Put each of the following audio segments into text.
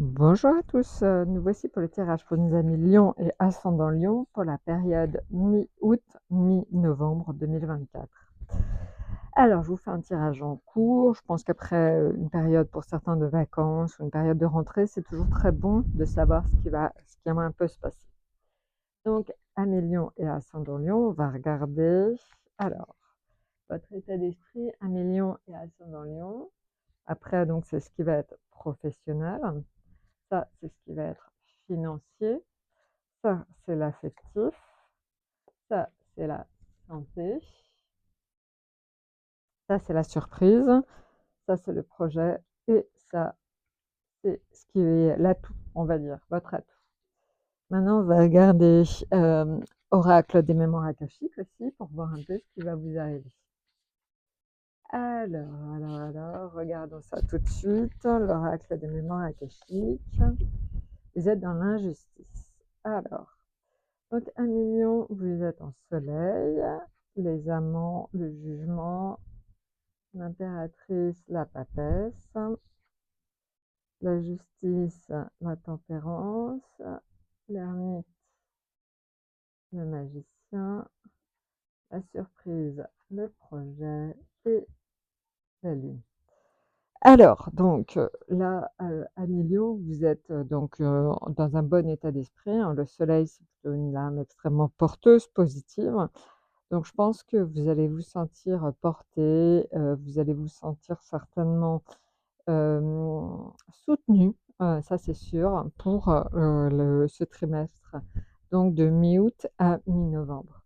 Bonjour à tous, nous voici pour le tirage pour nos amis Lion et ascendant Lion pour la période mi-août, mi-novembre 2024. Alors, je vous fais un tirage en cours. Je pense qu'après une période pour certains de vacances ou une période de rentrée, c'est toujours très bon de savoir ce qui va un peu se passer. Donc, amis Lion et ascendant Lion, on va regarder. Alors, votre état d'esprit, amis Lion et ascendant Lion. Après, donc, c'est ce qui va être professionnel. Ça, c'est ce qui va être financier. Ça, c'est l'affectif. Ça, c'est la santé. Ça, c'est la surprise. Ça, c'est le projet. Et ça, c'est ce qui est l'atout, on va dire, votre atout. Maintenant, on va regarder oracle des mémoires akashiques aussi pour voir un peu ce qui va vous arriver. Alors, regardons ça tout de suite. L'oracle des mémoires akashiques. Vous êtes dans l'injustice. Alors, donc 1 000 000, vous êtes en soleil, les amants, le jugement, l'impératrice, la papesse, la justice, la tempérance, l'ermite, le magicien, la surprise, le projet et la lune. Alors, donc là, à Milieu, vous êtes donc dans un bon état d'esprit, hein. Le soleil, c'est plutôt une lame extrêmement porteuse, positive. Donc je pense que vous allez vous sentir porté, vous allez vous sentir certainement, soutenu, ça c'est sûr, pour, ce trimestre, donc de mi-août à mi-novembre.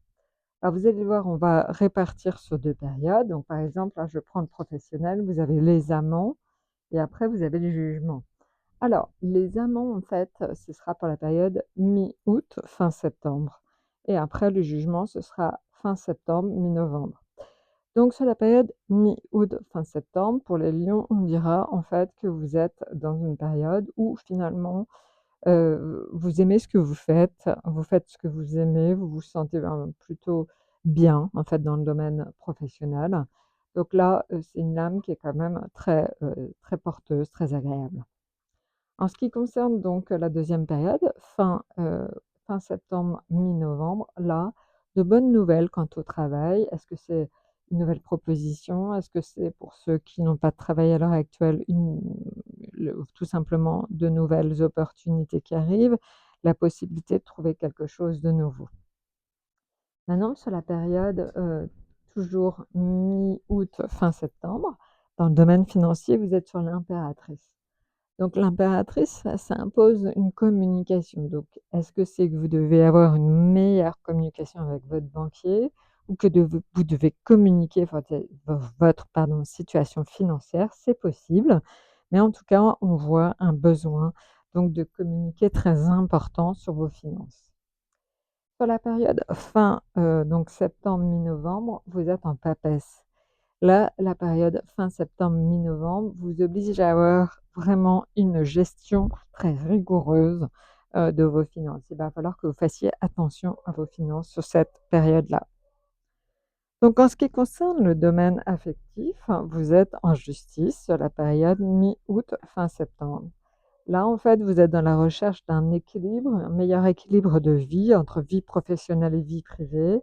Alors vous allez voir, on va répartir sur 2 périodes. Donc par exemple, là je prends le professionnel, vous avez les amants et après vous avez le jugement. Alors les amants en fait, ce sera pour la période mi-août, fin septembre et après le jugement, ce sera fin septembre, mi-novembre. Donc sur la période mi-août, fin septembre, pour les lions, on dira en fait que vous êtes dans une période où finalement, vous aimez ce que vous faites ce que vous aimez, vous vous sentez, plutôt bien en fait dans le domaine professionnel. Donc là, c'est une lame qui est quand même très, très porteuse, très agréable. En ce qui concerne donc la deuxième période, fin septembre, mi-novembre, là, de bonnes nouvelles quant au travail. Est-ce que c'est une nouvelle proposition? Est-ce que c'est pour ceux qui n'ont pas de travail à l'heure actuelle, tout simplement de nouvelles opportunités qui arrivent, la possibilité de trouver quelque chose de nouveau? Maintenant, sur la période, toujours mi-août, fin septembre, dans le domaine financier, vous êtes sur l'impératrice. Donc l'impératrice, ça impose une communication. Donc est-ce que c'est que vous devez avoir une meilleure communication avec votre banquier ou que vous devez communiquer votre pardon, situation financière? C'est possible, mais en tout cas, on voit un besoin donc de communiquer très important sur vos finances. Sur la période fin, donc septembre, mi-novembre, vous êtes en papesse. Là, la période fin septembre, mi-novembre vous oblige à avoir vraiment une gestion très rigoureuse, de vos finances. Il va falloir que vous fassiez attention à vos finances sur cette période-là. Donc en ce qui concerne le domaine affectif, vous êtes en justice sur la période mi-août, fin septembre. Là, en fait, vous êtes dans la recherche d'un équilibre, un meilleur équilibre de vie entre vie professionnelle et vie privée,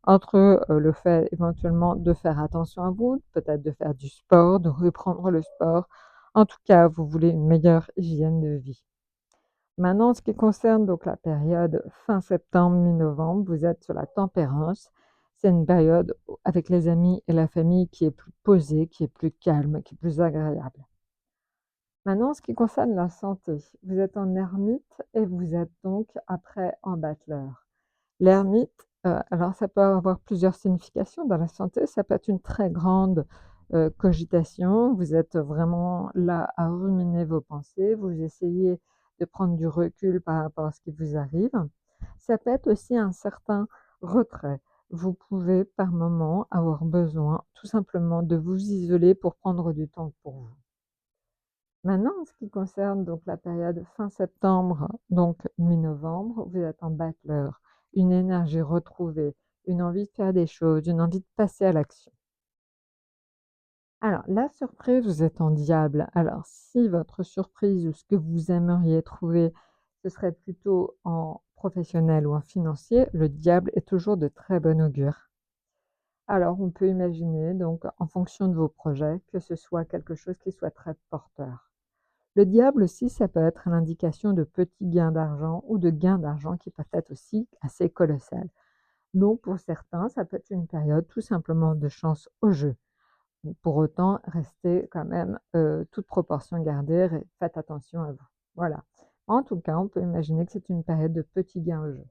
entre, le fait éventuellement de faire attention à vous, peut-être de faire du sport, de reprendre le sport. En tout cas, vous voulez une meilleure hygiène de vie. Maintenant, en ce qui concerne donc la période fin septembre, mi-novembre, vous êtes sur la tempérance. C'est une période avec les amis et la famille qui est plus posée, qui est plus calme, qui est plus agréable. Maintenant, en ce qui concerne la santé, vous êtes en ermite et vous êtes donc après en battleur. L'ermite, alors ça peut avoir plusieurs significations dans la santé, ça peut être une très grande, cogitation. Vous êtes vraiment là à ruminer vos pensées, vous essayez de prendre du recul par rapport à ce qui vous arrive. Ça peut être aussi un certain retrait. Vous pouvez par moment avoir besoin tout simplement de vous isoler pour prendre du temps pour vous. Maintenant, en ce qui concerne donc la période fin septembre, donc mi-novembre, vous êtes en battleur, une énergie retrouvée, une envie de faire des choses, une envie de passer à l'action. Alors la surprise, vous êtes en diable. Alors si votre surprise ou ce que vous aimeriez trouver, ce serait plutôt en professionnel ou en financier, le diable est toujours de très bon augure. Alors on peut imaginer donc en fonction de vos projets, que ce soit quelque chose qui soit très porteur. Le diable aussi, ça peut être l'indication de petits gains d'argent ou de gains d'argent qui peuvent être aussi assez colossales. Donc pour certains, ça peut être une période tout simplement de chance au jeu. Pour autant, restez quand même, toute proportion gardée, faites attention à vous. Voilà. En tout cas, on peut imaginer que c'est une période de petits gains au jeu.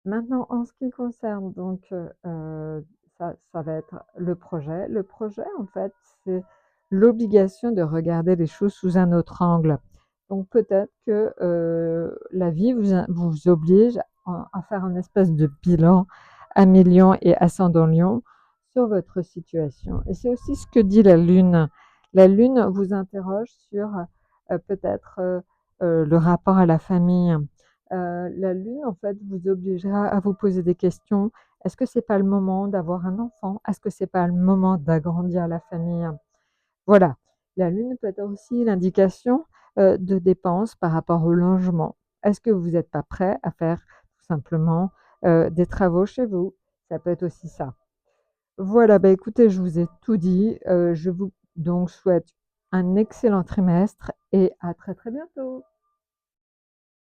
Maintenant, en ce qui concerne donc, ça va être le projet. Le projet, en fait, c'est l'obligation de regarder les choses sous un autre angle. Donc peut-être que, la vie vous oblige à faire un espèce de bilan à mi-lion et ascendant lion sur votre situation et c'est aussi ce que dit la Lune. La Lune vous interroge sur, peut-être, le rapport à la famille. La Lune, en fait, vous obligera à vous poser des questions. Est-ce que c'est pas le moment d'avoir un enfant? Est-ce que c'est pas le moment d'agrandir la famille? Voilà. La Lune peut être aussi l'indication, de dépenses par rapport au logement. Est-ce que vous n'êtes pas prêt à faire tout simplement, des travaux chez vous? Ça peut être aussi ça. Voilà, bah, écoutez, je vous ai tout dit. Je vous donc souhaite un excellent trimestre et à très, très bientôt.